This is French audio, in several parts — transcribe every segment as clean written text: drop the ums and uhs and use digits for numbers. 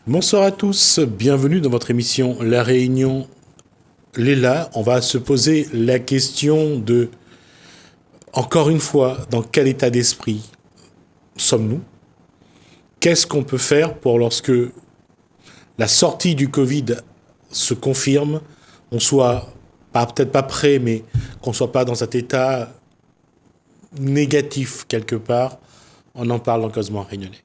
Bonsoir à tous, bienvenue dans votre émission La Réunion Léla. On va se poser la question de, encore une fois, dans quel état d'esprit sommes-nous? Qu'est-ce qu'on peut faire pour lorsque la sortie du Covid se confirme, on soit peut-être pas prêt, mais qu'on soit pas dans cet état négatif quelque part. On en parle dans Causement Réunionnais.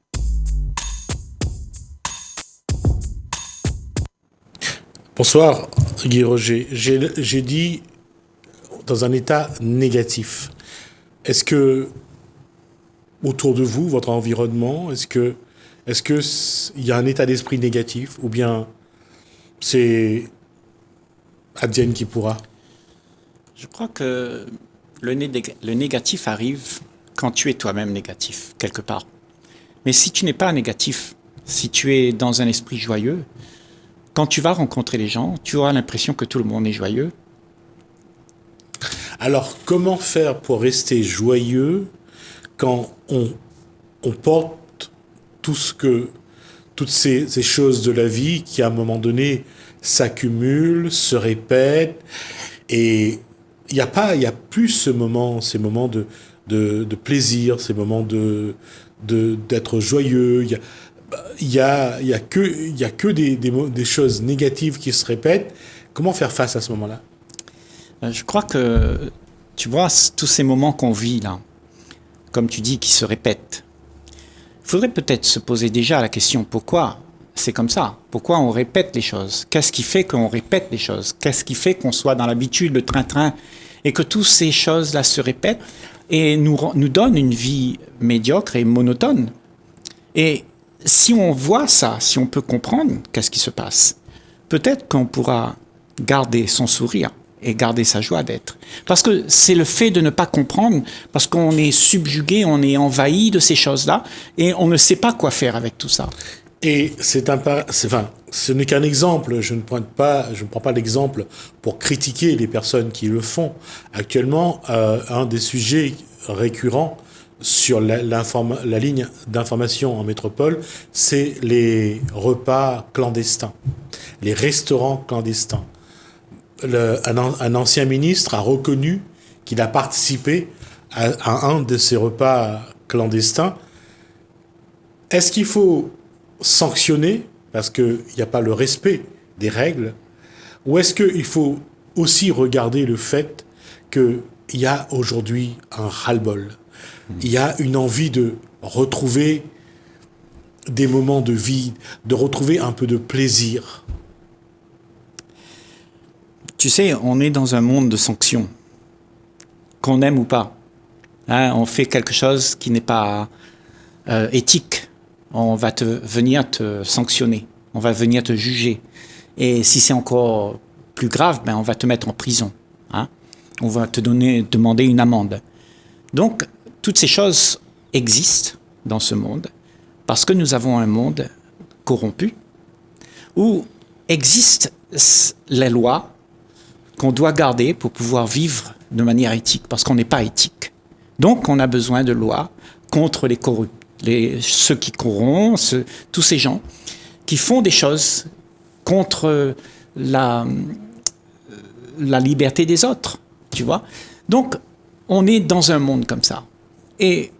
Bonsoir Guy Roger. J'ai dit dans un état négatif. Est-ce que autour de vous, votre environnement, est-ce que il y a un état d'esprit négatif ou bien c'est advienne qui pourra? Je crois que le négatif arrive quand tu es toi-même négatif, quelque part. Mais si tu n'es pas négatif, si tu es dans un esprit joyeux, quand tu vas rencontrer les gens, tu auras l'impression que tout le monde est joyeux. Alors, comment faire pour rester joyeux quand on porte toutes ces choses de la vie qui, à un moment donné, s'accumulent, se répètent, et il y a plus ces moments de plaisir, ces moments d'être joyeux. Il y a que des choses négatives qui se répètent. Comment faire face à ce moment-là? Je crois que, tu vois, tous ces moments qu'on vit là, comme tu dis, qui se répètent, il faudrait peut-être se poser déjà la question, pourquoi c'est comme ça? Pourquoi on répète les choses? Qu'est-ce qui fait qu'on répète les choses? Qu'est-ce qui fait qu'on soit dans l'habitude, le train-train, et que toutes ces choses-là se répètent et nous donnent une vie médiocre et monotone? Et si on voit ça, si on peut comprendre qu'est-ce qui se passe, peut-être qu'on pourra garder son sourire et garder sa joie d'être. Parce que c'est le fait de ne pas comprendre, parce qu'on est subjugué, on est envahi de ces choses-là, et on ne sait pas quoi faire avec tout ça. Et ce n'est qu'un exemple. Je ne prends pas l'exemple pour critiquer les personnes qui le font. Actuellement, un des sujets récurrents sur la ligne d'information en métropole, c'est les repas clandestins, les restaurants clandestins. Un ancien ministre a reconnu qu'il a participé à un de ces repas clandestins. Est-ce qu'il faut sanctionner parce qu'il n'y a pas le respect des règles, ou est-ce qu'il faut aussi regarder le fait qu'il y a aujourd'hui un ras-le-bol? Il y a une envie de retrouver des moments de vie, de retrouver un peu de plaisir. Tu sais, on est dans un monde de sanctions, qu'on aime ou pas. Hein, on fait quelque chose qui n'est pas éthique. On va venir te sanctionner, on va venir te juger. Et si c'est encore plus grave, on va te mettre en prison. Hein? On va te demander une amende. Donc, toutes ces choses existent dans ce monde parce que nous avons un monde corrompu où existent les lois qu'on doit garder pour pouvoir vivre de manière éthique, parce qu'on n'est pas éthique. Donc, on a besoin de lois contre les corrupts, ceux qui corrompent, tous ces gens qui font des choses contre la liberté des autres, tu vois. Donc, on est dans un monde comme ça. Et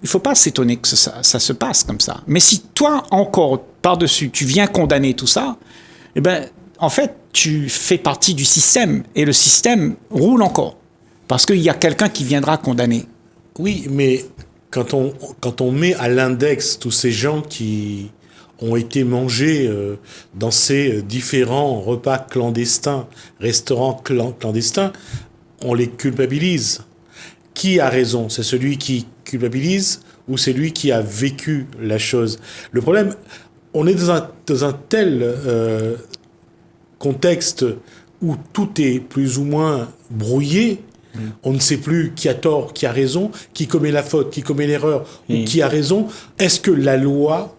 il ne faut pas s'étonner que ça se passe comme ça. Mais si toi, encore par-dessus, tu viens condamner tout ça, eh ben, en fait, tu fais partie du système. Et le système roule encore. Parce qu'il y a quelqu'un qui viendra condamner. Oui, mais quand on met à l'index tous ces gens qui ont été mangés dans ces différents repas clandestins, restaurants clandestins, on les culpabilise. Qui a raison? C'est celui qui culpabilise ou c'est lui qui a vécu la chose? Le problème, on est dans un tel contexte où tout est plus ou moins brouillé. On ne sait plus qui a tort, qui a raison, qui commet la faute, qui commet l'erreur ou qui a raison. Est-ce que la loi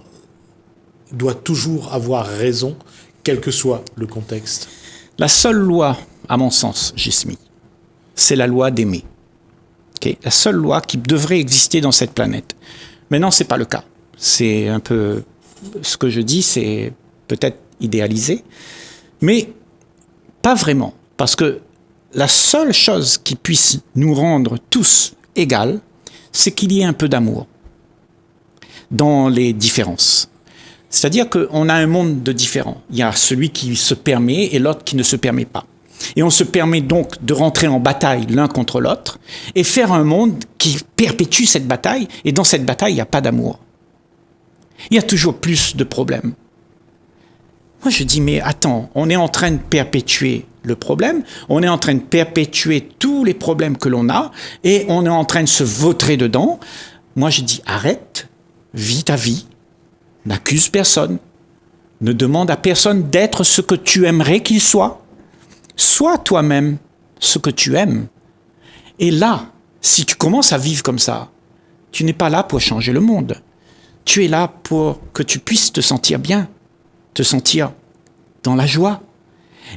doit toujours avoir raison, quel que soit le contexte? La seule loi, à mon sens, Gismi, c'est la loi d'aimer. Okay? La seule loi qui devrait exister dans cette planète. Maintenant, ce n'est pas le cas. C'est un peu... Ce que je dis, c'est peut-être idéalisé, mais pas vraiment. Parce que la seule chose qui puisse nous rendre tous égaux, c'est qu'il y ait un peu d'amour dans les différences. C'est-à-dire qu'on a un monde de différents. Il y a celui qui se permet et l'autre qui ne se permet pas. Et on se permet donc de rentrer en bataille l'un contre l'autre et faire un monde qui perpétue cette bataille. Et dans cette bataille, il n'y a pas d'amour. Il y a toujours plus de problèmes. Moi, je dis, mais attends, on est en train de perpétuer le problème, on est en train de perpétuer tous les problèmes que l'on a et on est en train de se vautrer dedans. Moi, je dis, arrête, vis ta vie. N'accuse personne. Ne demande à personne d'être ce que tu aimerais qu'il soit. Sois toi-même ce que tu aimes. Et là, si tu commences à vivre comme ça, tu n'es pas là pour changer le monde. Tu es là pour que tu puisses te sentir bien, te sentir dans la joie.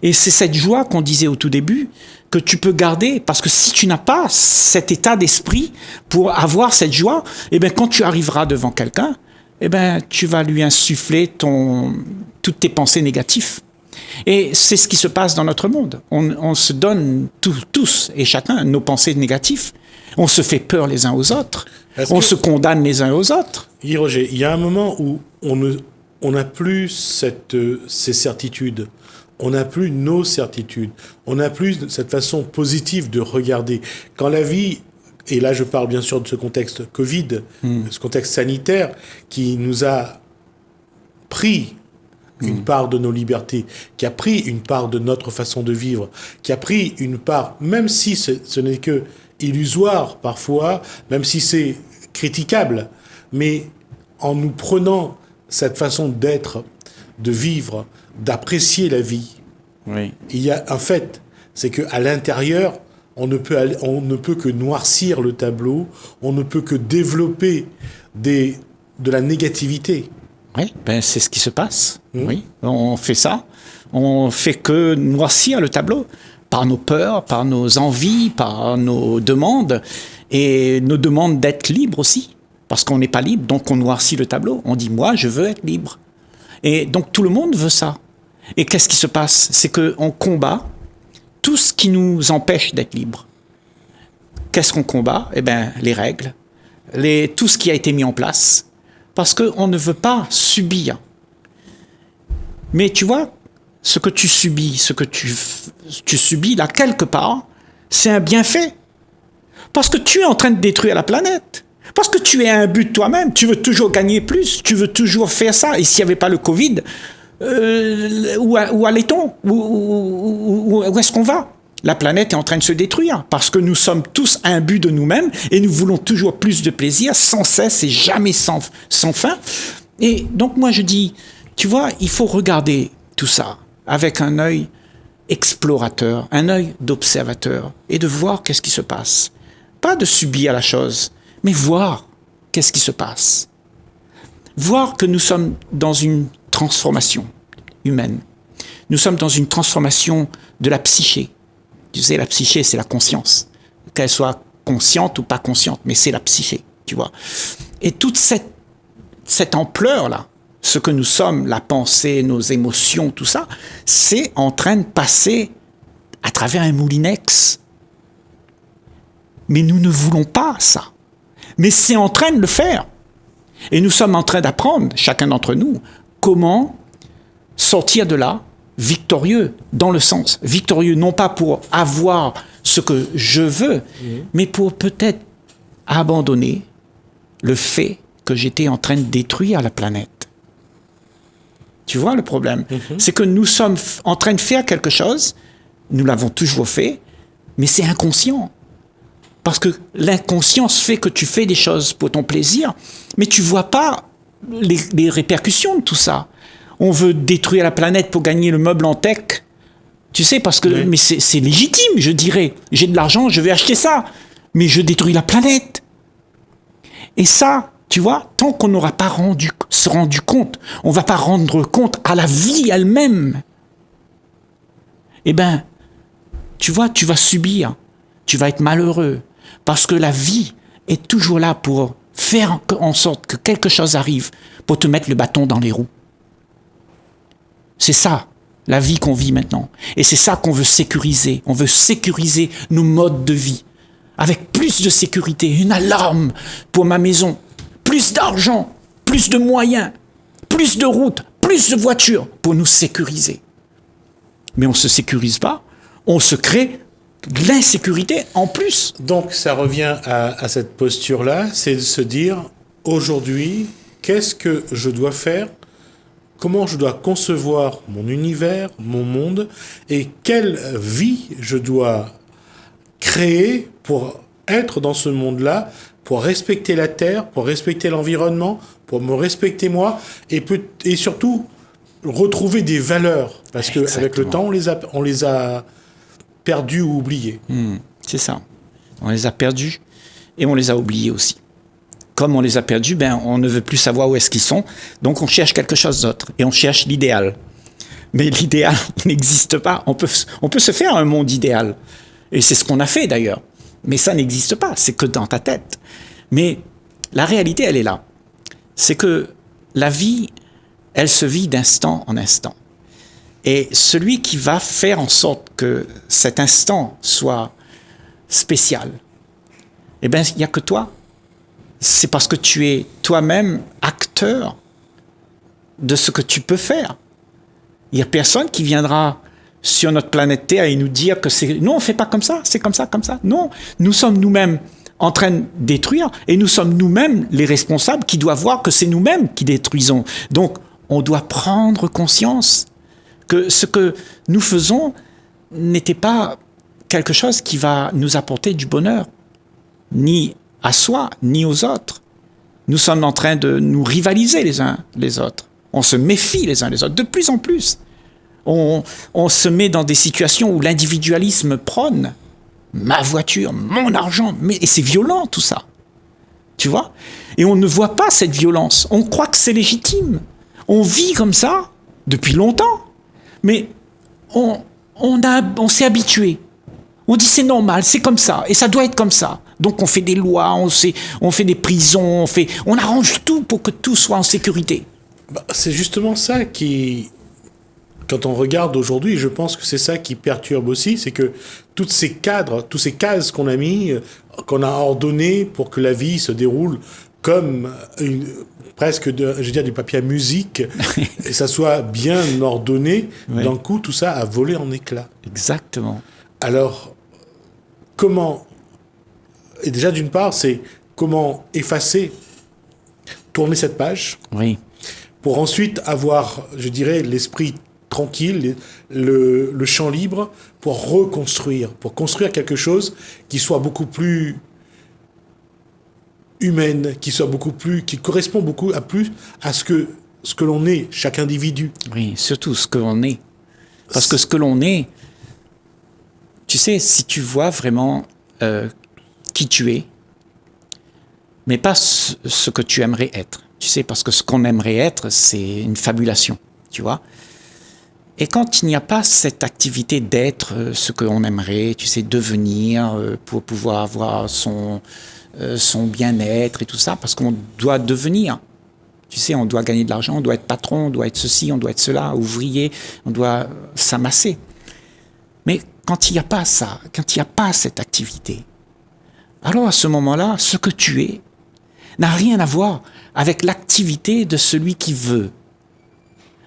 Et c'est cette joie qu'on disait au tout début que tu peux garder, parce que si tu n'as pas cet état d'esprit pour avoir cette joie, eh bien, quand tu arriveras devant quelqu'un, eh ben, tu vas lui insuffler toutes tes pensées négatives. Et c'est ce qui se passe dans notre monde. On se donne tous et chacun nos pensées négatives. On se fait peur les uns aux autres. On se condamne les uns aux autres. Guy Roger, il y a un moment où on n'a plus ces certitudes. On n'a plus nos certitudes. On n'a plus cette façon positive de regarder. Quand la vie... Et là, je parle bien sûr de ce contexte Covid, ce contexte sanitaire qui nous a pris une part de nos libertés, qui a pris une part de notre façon de vivre, qui a pris une part, même si ce n'est que illusoire parfois, même si c'est critiquable, mais en nous prenant cette façon d'être, de vivre, d'apprécier la vie, oui. Il y a un fait, c'est qu'à l'intérieur, on ne peut que noircir le tableau, on ne peut que développer de la négativité. Oui, ben c'est ce qui se passe. Oui, on fait ça. On fait que noircir le tableau par nos peurs, par nos envies, par nos demandes et nos demandes d'être libre aussi. Parce qu'on n'est pas libre, donc on noircit le tableau. On dit, moi, je veux être libre. Et donc tout le monde veut ça. Et qu'est-ce qui se passe? C'est qu'on combat tout ce qui nous empêche d'être libre. Qu'est-ce qu'on combat? Eh bien, les règles, tout ce qui a été mis en place, parce qu'on ne veut pas subir. Mais tu vois, ce que tu subis, ce que tu subis là, quelque part, c'est un bienfait. Parce que tu es en train de détruire la planète. Parce que tu es à un but toi-même, tu veux toujours gagner plus, tu veux toujours faire ça. Et s'il n'y avait pas le Covid, où allait-on? Où est-ce qu'on va? La planète est en train de se détruire parce que nous sommes tous à un but de nous-mêmes et nous voulons toujours plus de plaisir sans cesse et jamais sans fin. Et donc moi je dis, tu vois, il faut regarder tout ça avec un œil explorateur, un œil d'observateur et de voir qu'est-ce qui se passe. Pas de subir la chose, mais voir qu'est-ce qui se passe. Voir que nous sommes dans une transformation humaine. Nous sommes dans une transformation de la psyché. Tu sais, la psyché, c'est la conscience. Qu'elle soit consciente ou pas consciente, mais c'est la psyché, tu vois. Et toute cette ampleur-là, ce que nous sommes, la pensée, nos émotions, tout ça, c'est en train de passer à travers un moulinex. Mais nous ne voulons pas ça. Mais c'est en train de le faire. Et nous sommes en train d'apprendre, chacun d'entre nous, comment sortir de là victorieux, dans le sens victorieux, non pas pour avoir ce que je veux, mais pour peut-être abandonner le fait que j'étais en train de détruire la planète. Tu vois le problème? C'est que nous sommes en train de faire quelque chose, nous l'avons toujours fait, mais c'est inconscient. Parce que l'inconscience fait que tu fais des choses pour ton plaisir, mais tu ne vois pas les répercussions de tout ça. On veut détruire la planète pour gagner le meuble en tech. Tu sais, parce que mais c'est légitime, je dirais. J'ai de l'argent, je vais acheter ça. Mais je détruis la planète. Et ça, tu vois, tant qu'on n'aura pas se rendu compte, on ne va pas rendre compte à la vie elle-même. Eh bien, tu vois, tu vas subir. Tu vas être malheureux. Parce que la vie est toujours là pour faire en sorte que quelque chose arrive, pour te mettre le bâton dans les roues. C'est ça, la vie qu'on vit maintenant. Et c'est ça qu'on veut sécuriser. On veut sécuriser nos modes de vie. Avec plus de sécurité, une alarme pour ma maison, plus d'argent, plus de moyens, plus de routes, plus de voitures pour nous sécuriser. Mais on ne se sécurise pas, on se crée de l'insécurité en plus. Donc ça revient à cette posture-là, c'est de se dire, aujourd'hui, qu'est-ce que je dois faire ? Comment je dois concevoir mon univers, mon monde, et quelle vie je dois créer pour être dans ce monde-là, pour respecter la terre, pour respecter l'environnement, pour me respecter moi, et surtout retrouver des valeurs, parce qu'avec le temps, on les a perdus ou oubliés. C'est ça. On les a perdus et on les a oubliés aussi. Comme on les a perdus, on ne veut plus savoir où est-ce qu'ils sont, donc on cherche quelque chose d'autre, et on cherche l'idéal. Mais l'idéal n'existe pas. On peut se faire un monde idéal, et c'est ce qu'on a fait d'ailleurs. Mais ça n'existe pas, c'est que dans ta tête. Mais la réalité, elle est là. C'est que la vie, elle se vit d'instant en instant. Et celui qui va faire en sorte que cet instant soit spécial, il n'y a que toi. C'est parce que tu es toi-même acteur de ce que tu peux faire. Il n'y a personne qui viendra sur notre planète Terre et nous dire que c'est... Non, on ne fait pas comme ça, c'est comme ça, comme ça. Non, nous sommes nous-mêmes en train de détruire et nous sommes nous-mêmes les responsables qui doivent voir que c'est nous-mêmes qui détruisons. Donc, on doit prendre conscience que ce que nous faisons n'était pas quelque chose qui va nous apporter du bonheur, ni à soi, ni aux autres. Nous sommes en train de nous rivaliser les uns les autres. On se méfie les uns les autres, de plus en plus. On se met dans des situations où l'individualisme prône. Ma voiture, mon argent, et c'est violent tout ça. Tu vois ? Et on ne voit pas cette violence. On croit que c'est légitime. On vit comme ça depuis longtemps. Mais on s'est habitué. On dit c'est normal, c'est comme ça, et ça doit être comme ça. Donc on fait des lois, on fait des prisons, on arrange tout pour que tout soit en sécurité. C'est justement ça qui, quand on regarde aujourd'hui, je pense que c'est ça qui perturbe aussi, c'est que tous ces cadres, toutes ces cases qu'on a mis, qu'on a ordonnées pour que la vie se déroule comme presque du papier à musique, et ça soit bien ordonné, oui. D'un coup, tout ça a volé en éclats. Exactement. Alors, comment... Et déjà, d'une part, c'est comment effacer, tourner cette page, oui. Pour ensuite avoir, je dirais, l'esprit tranquille, le champ libre, pour construire quelque chose qui soit beaucoup plus humaine, qui correspond beaucoup à ce que l'on est, chaque individu. Oui, surtout ce que l'on est. Parce que ce que l'on est, tu sais, si tu vois vraiment qui tu es, mais pas ce que tu aimerais être. Tu sais, parce que ce qu'on aimerait être, c'est une fabulation, tu vois. Et quand il n'y a pas cette activité d'être ce qu'on aimerait, tu sais, devenir pour pouvoir avoir son bien-être et tout ça, parce qu'on doit devenir. Tu sais, on doit gagner de l'argent, on doit être patron, on doit être ceci, on doit être cela, ouvrier, on doit s'amasser. Mais quand il n'y a pas ça, quand il n'y a pas cette activité, alors à ce moment-là, ce que tu es n'a rien à voir avec l'activité de celui qui veut.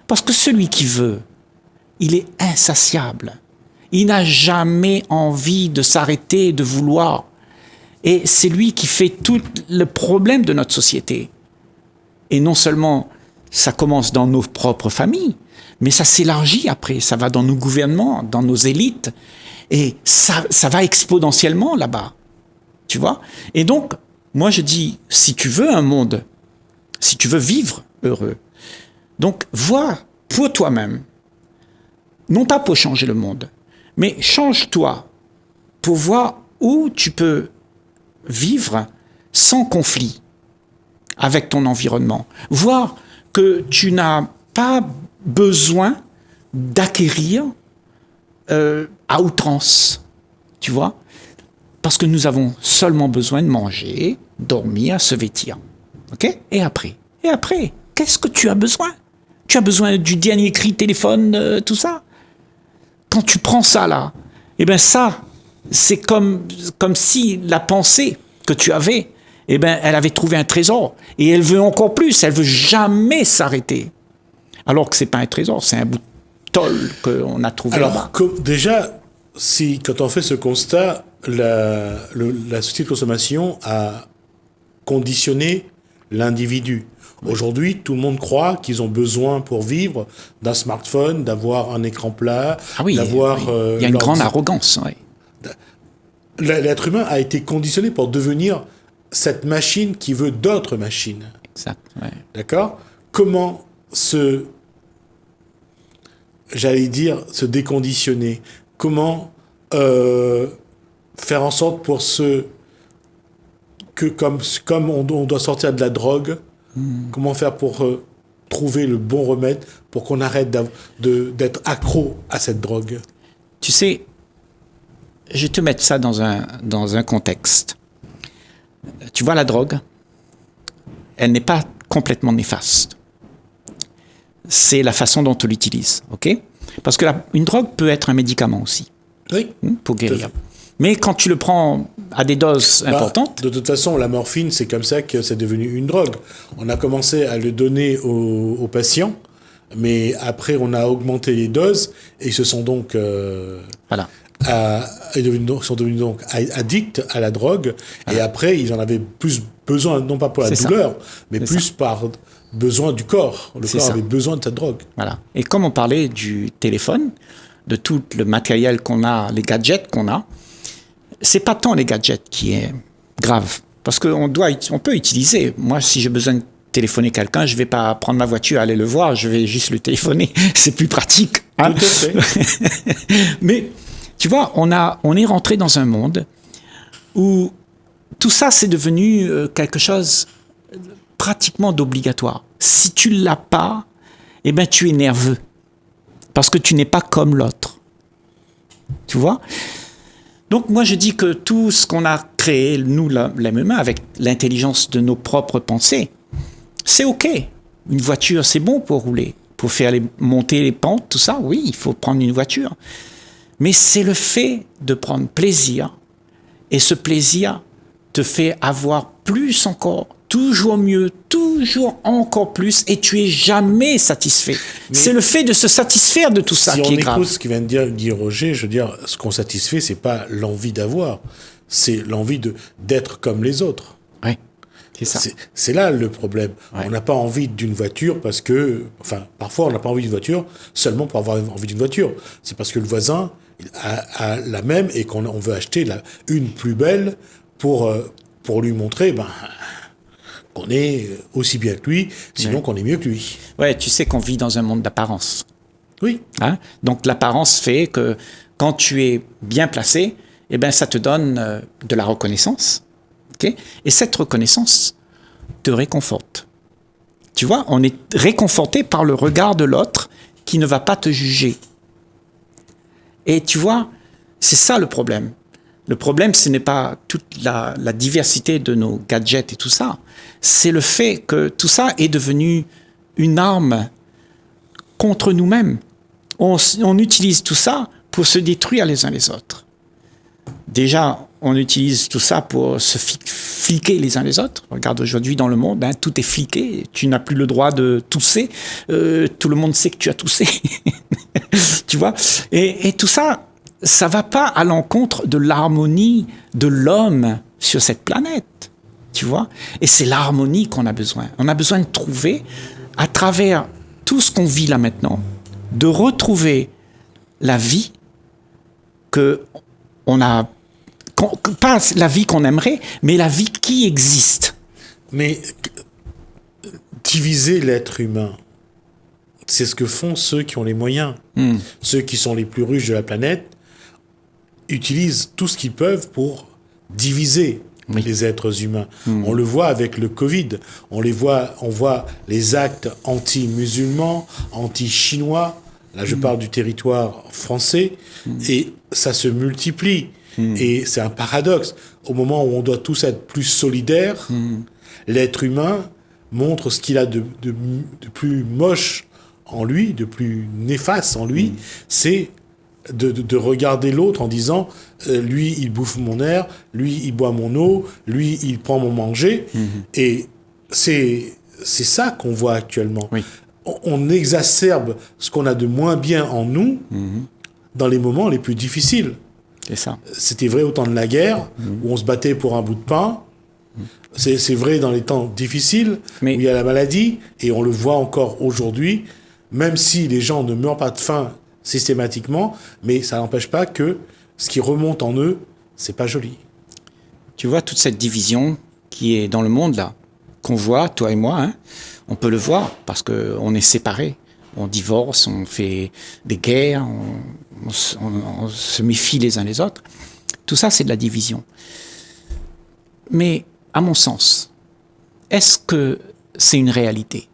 Parce que celui qui veut, il est insatiable. Il n'a jamais envie de s'arrêter, de vouloir. Et c'est lui qui fait tout le problème de notre société. Et non seulement ça commence dans nos propres familles, mais ça s'élargit après, ça va dans nos gouvernements, dans nos élites, et ça va exponentiellement là-bas. Tu vois ? Et donc, moi je dis, si tu veux un monde, si tu veux vivre heureux, donc vois pour toi-même, non pas pour changer le monde, mais change-toi pour voir où tu peux vivre sans conflit avec ton environnement. Voir que tu n'as pas besoin d'acquérir à outrance, tu vois ? Parce que nous avons seulement besoin de manger, dormir, se vêtir. Ok ? Et après, qu'est-ce que tu as besoin ? Tu as besoin du dernier cri de téléphone, tout ça. Quand tu prends ça là, eh ben ça, c'est comme si la pensée que tu avais, eh ben elle avait trouvé un trésor et elle veut encore plus. Elle veut jamais s'arrêter. Alors que c'est pas un trésor, c'est un bout de tôle qu'on a trouvé là-bas. Alors déjà, quand on fait ce constat, la société de consommation a conditionné l'individu. Aujourd'hui, tout le monde croit qu'ils ont besoin pour vivre d'un smartphone, d'avoir un écran plat, d'avoir... Oui. Il y a une grande arrogance. Oui. L'être humain a été conditionné pour devenir cette machine qui veut d'autres machines. Exact. Ouais. D'accord ? Comment se déconditionner ? Comment faire en sorte pour que comme on doit sortir de la drogue, comment faire pour trouver le bon remède pour qu'on arrête d'être accro à cette drogue ? Tu sais, je vais te mettre ça dans un contexte. Tu vois, la drogue, elle n'est pas complètement néfaste. C'est la façon dont on l'utilise, ok ? Parce que une drogue peut être un médicament aussi, oui, pour guérir. Mais quand tu le prends à des doses importantes... De toute façon, la morphine, c'est comme ça que c'est devenu une drogue. On a commencé à le donner aux patients, mais après, on a augmenté les doses, et ils se sont donc... sont devenus donc addicts à la drogue, et après, ils en avaient plus besoin, non pas pour la douleur, mais plus par besoin du corps. Le corps avait besoin de cette drogue. Voilà. Et comme on parlait du téléphone, de tout le matériel qu'on a, les gadgets qu'on a, c'est pas tant les gadgets qui est grave. Parce qu'on peut utiliser. Moi, si j'ai besoin de téléphoner quelqu'un, je vais pas prendre ma voiture, aller le voir, je vais juste le téléphoner. C'est plus pratique. Hein? Tout à fait. Mais, tu vois, on est rentré dans un monde où tout ça, c'est devenu quelque chose pratiquement d'obligatoire. Si tu l'as pas, eh ben, tu es nerveux. Parce que tu n'es pas comme l'autre. Tu vois ? Donc, moi, je dis que tout ce qu'on a créé, nous, l'être humain, avec l'intelligence de nos propres pensées, c'est OK. Une voiture, c'est bon pour rouler, pour faire monter les pentes, tout ça. Oui, il faut prendre une voiture. Mais c'est le fait de prendre plaisir, et ce plaisir te fait avoir plus encore, toujours mieux, toujours encore plus, et tu es jamais satisfait. Mais c'est le fait de se satisfaire de tout ça qui est grave. Si on écoute ce qu'il vient de dire Roger, je veux dire, ce qu'on satisfait, c'est pas l'envie d'avoir, c'est l'envie d'être comme les autres. Oui, c'est ça. C'est là le problème. Ouais. On n'a pas envie d'une voiture parce que... Enfin, parfois, on n'a pas envie d'une voiture seulement pour avoir envie d'une voiture. C'est parce que le voisin a la même et qu'on veut acheter une plus belle pour lui montrer... qu'on est aussi bien que lui, sinon qu'on est mieux que lui. Ouais, tu sais qu'on vit dans un monde d'apparence. Oui. Hein? Donc l'apparence fait que quand tu es bien placé, eh ben, ça te donne de la reconnaissance. Okay? Et cette reconnaissance te réconforte. Tu vois, on est réconforté par le regard de l'autre qui ne va pas te juger. Et tu vois, c'est ça le problème. Le problème, ce n'est pas toute la diversité de nos gadgets et tout ça. C'est le fait que tout ça est devenu une arme contre nous-mêmes. On utilise tout ça pour se détruire les uns les autres. Déjà, on utilise tout ça pour se fliquer les uns les autres. Regarde aujourd'hui dans le monde, hein, tout est fliqué. Tu n'as plus le droit de tousser. Tout le monde sait que tu as toussé. Tu vois ? Et tout ça... ça va pas à l'encontre de l'harmonie de l'homme sur cette planète, tu vois. Et c'est l'harmonie qu'on a besoin. On a besoin de trouver, à travers tout ce qu'on vit là maintenant, de retrouver la vie pas la vie qu'on aimerait, mais la vie qui existe. Mais diviser l'être humain, c'est ce que font ceux qui ont les moyens. Ceux qui sont les plus riches de la planète utilisent tout ce qu'ils peuvent pour diviser les êtres humains. On le voit avec le Covid. On voit les actes anti-musulmans, anti-chinois. Là, je parle du territoire français. Et ça se multiplie. Et c'est un paradoxe. Au moment où on doit tous être plus solidaires, l'être humain montre ce qu'il a de plus moche en lui, de plus néfaste en lui, c'est de regarder l'autre en disant lui, il bouffe mon air, lui, il boit mon eau, lui, il prend mon manger. Et c'est ça qu'on voit actuellement. Oui. On exacerbe ce qu'on a de moins bien en nous dans les moments les plus difficiles. C'est ça. C'était vrai au temps de la guerre, où on se battait pour un bout de pain. C'est vrai dans les temps difficiles, où il y a la maladie, et on le voit encore aujourd'hui, même si les gens ne meurent pas de faim systématiquement, mais ça n'empêche pas que ce qui remonte en eux, c'est pas joli. Tu vois toute cette division qui est dans le monde là, qu'on voit, toi et moi, hein, on peut le voir parce qu'on est séparés. On divorce, on fait des guerres, on se méfie les uns les autres. Tout ça, c'est de la division. Mais, à mon sens, est-ce que c'est une réalité ?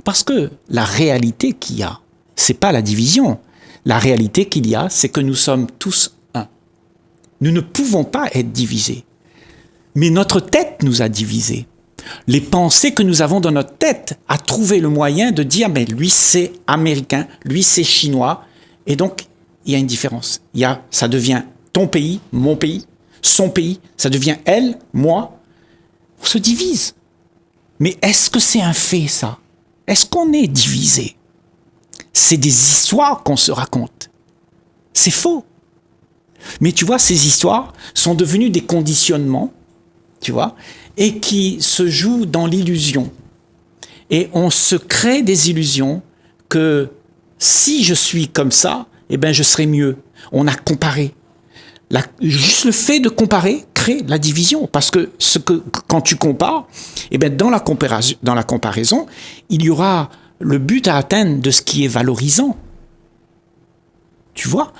Parce que la réalité qu'il y a, c'est pas la division. La réalité qu'il y a, c'est que nous sommes tous un. Nous ne pouvons pas être divisés. Mais notre tête nous a divisés. Les pensées que nous avons dans notre tête a trouvé le moyen de dire mais lui c'est américain, lui c'est chinois, et donc il y a une différence. Ça devient ton pays, mon pays, son pays, ça devient elle, moi. On se divise. Mais est-ce que c'est un fait ça ? Est-ce qu'on est divisé ? C'est des histoires qu'on se raconte. C'est faux. Mais tu vois, ces histoires sont devenues des conditionnements, tu vois, et qui se jouent dans l'illusion. Et on se crée des illusions que si je suis comme ça, eh ben je serai mieux. On a comparé. Juste le fait de comparer crée la division, parce que quand tu compares, eh ben dans la comparaison, il y aura le but à atteindre de ce qui est valorisant. Tu vois ?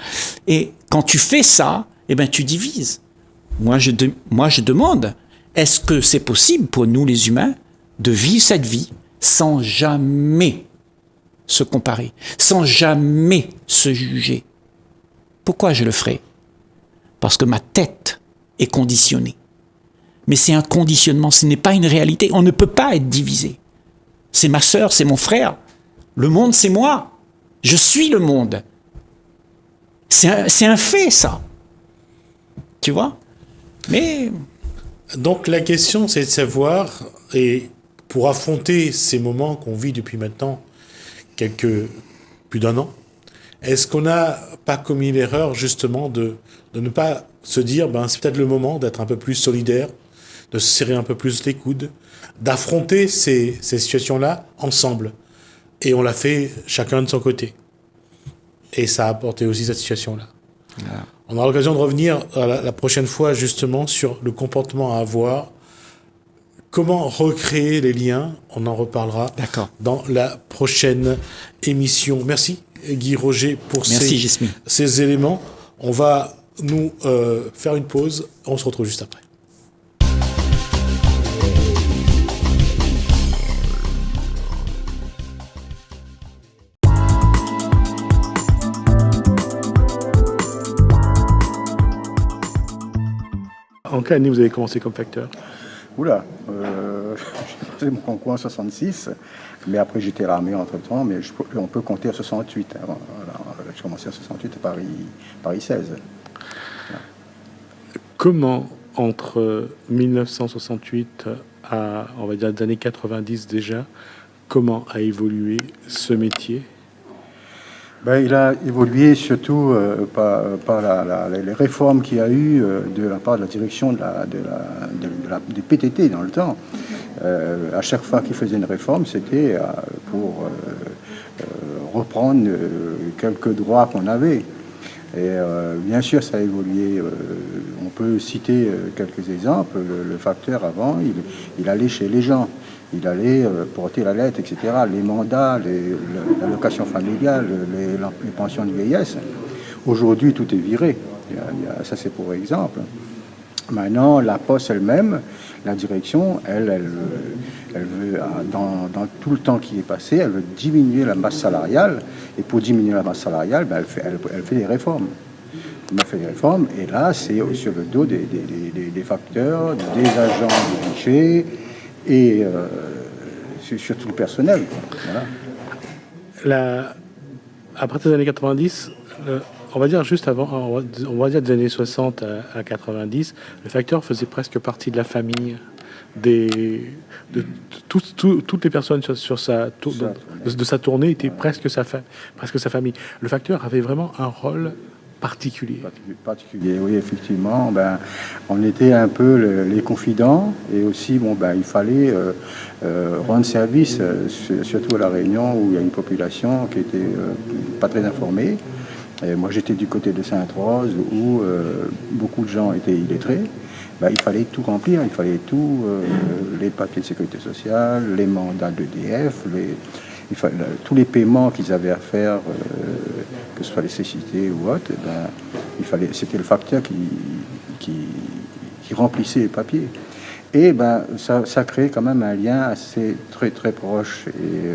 Et quand tu fais ça, eh ben tu divises. Moi je demande, est-ce que c'est possible pour nous les humains de vivre cette vie sans jamais se comparer, sans jamais se juger ? Pourquoi je le ferais ? Parce que ma tête est conditionnée. Mais c'est un conditionnement, ce n'est pas une réalité. On ne peut pas être divisé. C'est ma sœur, c'est mon frère. Le monde, c'est moi. Je suis le monde. C'est un fait, ça. Tu vois ? Mais... Donc la question, c'est de savoir, et pour affronter ces moments qu'on vit depuis maintenant plus d'un an, est-ce qu'on n'a pas commis l'erreur justement de ne pas se dire c'est peut-être le moment d'être un peu plus solidaire, de se serrer un peu plus les coudes, d'affronter ces situations-là ensemble. Et on l'a fait chacun de son côté. Et ça a apporté aussi cette situation-là. Voilà. On aura l'occasion de revenir la prochaine fois justement sur le comportement à avoir, comment recréer les liens, on en reparlera dans la prochaine émission. Merci Guy Roger pour ces éléments. On va nous faire une pause, on se retrouve juste après. En quelle année vous avez commencé comme facteur ? Oula, j'ai fait mon concours en 66, mais après j'étais à l'armée entre-temps, mais on peut compter à 68. Voilà, j'ai commencé à 68 à Paris 16. Voilà. Comment, entre 1968 à, on va dire, les années 90 déjà, comment a évolué ce métier ? Il a évolué surtout par les réformes qu'il y a eu de la part de la direction des PTT dans le temps. À chaque fois qu'ils faisaient une réforme, c'était pour reprendre quelques droits qu'on avait. Et bien sûr, ça a évolué. On peut citer quelques exemples. Le facteur, avant, il allait chez les gens. Il allait porter la lettre, etc. Les mandats, l'allocation familiale, les pensions de vieillesse. Aujourd'hui, tout est viré. Ça, c'est pour exemple. Maintenant, la Poste elle-même, la direction, elle veut, dans tout le temps qui est passé, elle veut diminuer la masse salariale. Et pour diminuer la masse salariale, elle fait des réformes. Elle fait des réformes. Et là, c'est sur le dos des facteurs, des agents du guichet, et surtout le personnel. Voilà. À partir des années 90, on va dire juste avant, on va dire des années 60 à 90, le facteur faisait presque partie de la famille, de toutes les personnes de sa tournée étaient presque sa famille. Le facteur avait vraiment un rôle particulier. Particulier, oui, effectivement. Ben, on était un peu les confidents et aussi, bon, ben, il fallait rendre service, surtout à La Réunion où il y a une population qui était pas très informée. Et moi, j'étais du côté de Sainte-Rose où beaucoup de gens étaient illettrés. Ben, il fallait tout remplir, il fallait tout, les papiers de sécurité sociale, les mandats d'EDF, tous les paiements qu'ils avaient à faire, que ce soit les cécités ou autre, ben, c'était le facteur qui remplissait les papiers. Et ben, ça crée quand même un lien assez très très proche. Et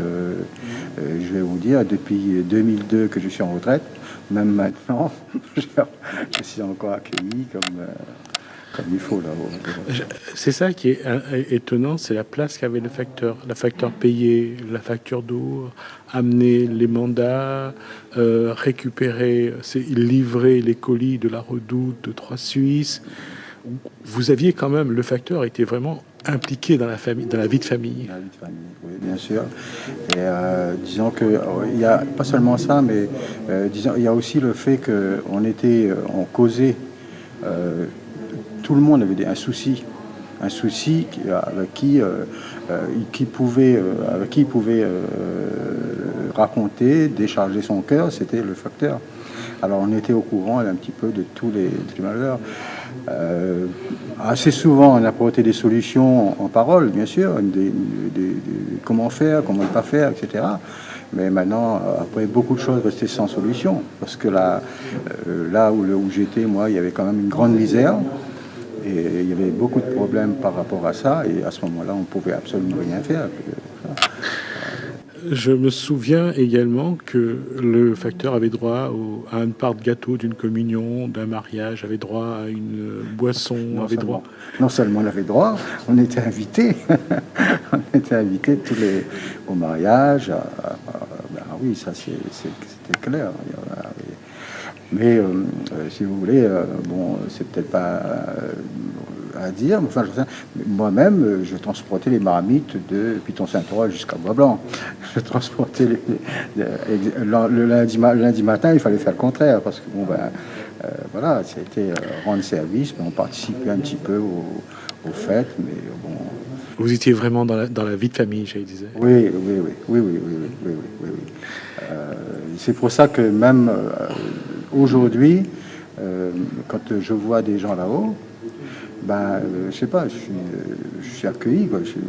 je vais vous dire, depuis 2002 que je suis en retraite, même maintenant, je suis encore accueilli comme il faut là-haut. C'est ça qui est étonnant, c'est la place qu'avait le facteur. Le facteur payé la facture d'eau, amener les mandats, récupérer, livrer les colis de la Redoute, de Trois Suisses. Vous aviez quand même, le facteur était vraiment impliqué dans la famille, dans la vie de famille. La vie de famille, oui, bien sûr. Et disons que il y a pas seulement ça, mais disons il y a aussi le fait on causait. Tout le monde avait un souci avec qui il pouvait raconter, décharger son cœur, c'était le facteur. Alors on était au courant un petit peu de tous les malheurs. Assez souvent, on apportait des solutions en parole, bien sûr, comment faire, comment ne pas faire, etc. Mais maintenant, après, beaucoup de choses restaient sans solution. Parce que là où j'étais, moi, il y avait quand même une grande misère. Et il y avait beaucoup de problèmes par rapport à ça. Et à ce moment-là, on ne pouvait absolument rien faire. Je me souviens également que le facteur avait droit à une part de gâteau d'une communion, d'un mariage, avait droit à une boisson, Non seulement on avait droit, on était invités. On était invités au mariage. Ben oui, ça c'était clair. Mais si vous voulez, bon, c'est peut-être pas à dire, mais enfin, moi-même, je transportais les marmites de Piton-Saint-Ouen jusqu'à Bois-Blanc. Je transportais le lundi matin, il fallait faire le contraire, parce que bon, ben, voilà, c'était rendre service, mais on participait un petit peu aux fêtes, mais bon. Vous étiez vraiment dans la vie de famille, je disais. Oui. C'est pour ça que même aujourd'hui, quand je vois des gens là-haut, ben, je sais pas, je suis accueilli, quoi. Je suis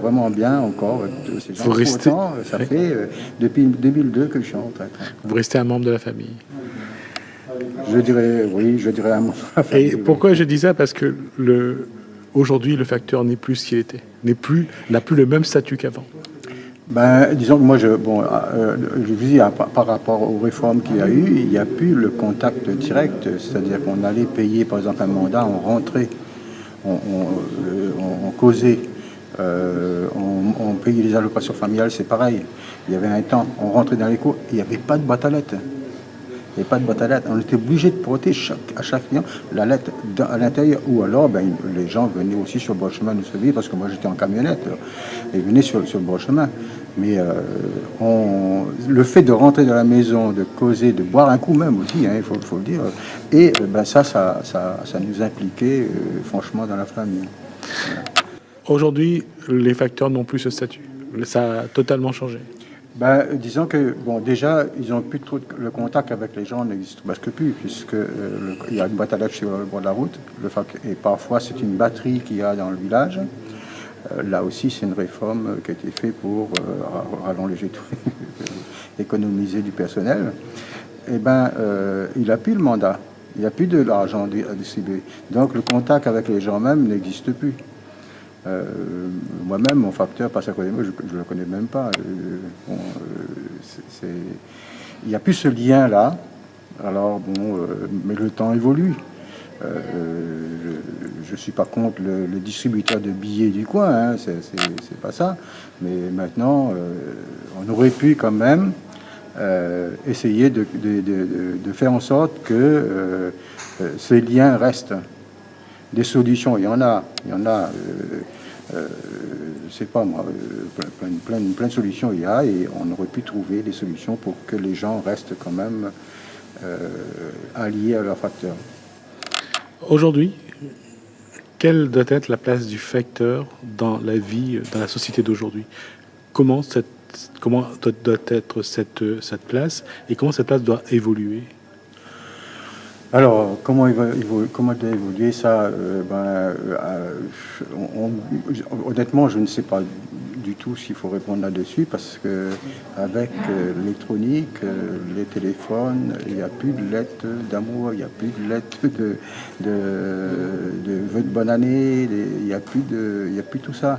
vraiment bien encore. Ces gens. Vous restez... Autant, ça fait depuis 2002 que je suis en retraite. Vous restez un membre de la famille. Je dirais un membre de la famille. Et pourquoi je dis ça? Parce que aujourd'hui, le facteur n'est plus ce qu'il était, n'a plus le même statut qu'avant. Ben, disons que moi, je vous dis, par rapport aux réformes qu'il y a eu, il n'y a plus le contact direct, c'est-à-dire qu'on allait payer, par exemple, un mandat, on rentrait, on causait, on payait les allocations familiales, c'est pareil. Il y avait un temps, on rentrait dans les cours, il n'y avait pas de boîte à lettres. Il n'y avait pas de boîte à lettres. On était obligé de porter à chaque client la lettre à l'intérieur. Ou alors, ben, les gens venaient aussi sur le bord chemin nous servir, parce que moi j'étais en camionnette. Ils venaient sur le bord chemin. Mais le fait de rentrer dans la maison, de causer, de boire un coup même aussi, hein, il faut le dire, et ben, ça nous impliquait franchement dans la famille. Voilà. Aujourd'hui, les facteurs n'ont plus ce statut. Ça a totalement changé. Ben, disons que, bon, déjà, ils ont plus trop le contact avec les gens n'existe presque plus, puisque il y a une boîte à lettres sur le bord de la route, et parfois c'est une batterie qu'il y a dans le village. Là aussi, c'est une réforme qui a été faite pour rallonger tout, économiser du personnel. Et ben, il n'a plus le mandat, il n'y a plus de l'argent à distribuer. Donc, le contact avec les gens même n'existe plus. Moi-même, mon facteur passe à côté de moi, je ne le connais même pas. Il n'y a plus ce lien-là. Alors, bon, mais le temps évolue. je suis pas contre le distributeur de billets du coin, hein, c'est pas ça. Mais maintenant, on aurait pu quand même essayer de faire en sorte que ces liens restent. Des solutions, il y en a, c'est pas moi, plein de solutions il y a, et on aurait pu trouver des solutions pour que les gens restent quand même alliés à leur facteur. Aujourd'hui, quelle doit être la place du facteur dans la vie, dans la société d'aujourd'hui? Comment doit être cette place et comment cette place doit évoluer? Alors, comment doit évoluer ça honnêtement, je ne sais pas du tout s'il faut répondre là-dessus, parce que avec l'électronique, les téléphones, il n'y a plus de lettres d'amour, il n'y a plus de lettres de vœux de bonne année, il n'y a plus tout ça.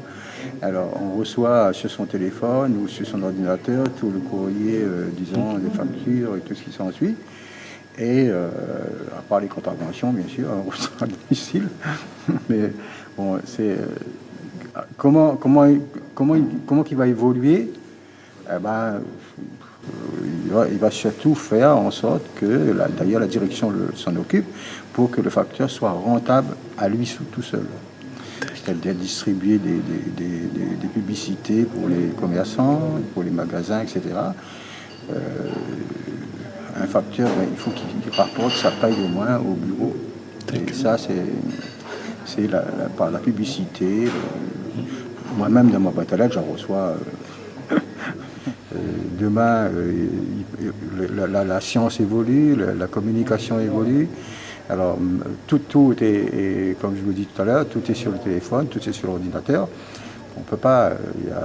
Alors, on reçoit sur son téléphone ou sur son ordinateur tout le courrier, disons, les factures et tout ce qui s'ensuit. Et à part les contraventions, bien sûr, on reçoit à domicile. Mais bon, c'est comment il va évoluer? Eh ben, il va surtout faire en sorte que, d'ailleurs, la direction s'en occupe, pour que le facteur soit rentable à lui tout seul. C'est-à-dire distribuer des publicités pour les commerçants, pour les magasins, etc. Un facteur, il faut qu'il rapporte sa paye au moins au bureau. Et ça, c'est par la publicité. Moi-même, dans ma boîte à lettres, j'en reçois. Demain, la science évolue, la communication évolue. Alors, tout est, comme je vous dis tout à l'heure, tout est sur le téléphone, tout est sur l'ordinateur. On peut pas.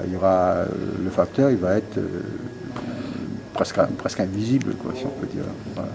Il y aura le facteur, il va être presque invisible, quoi, si on peut dire. Voilà.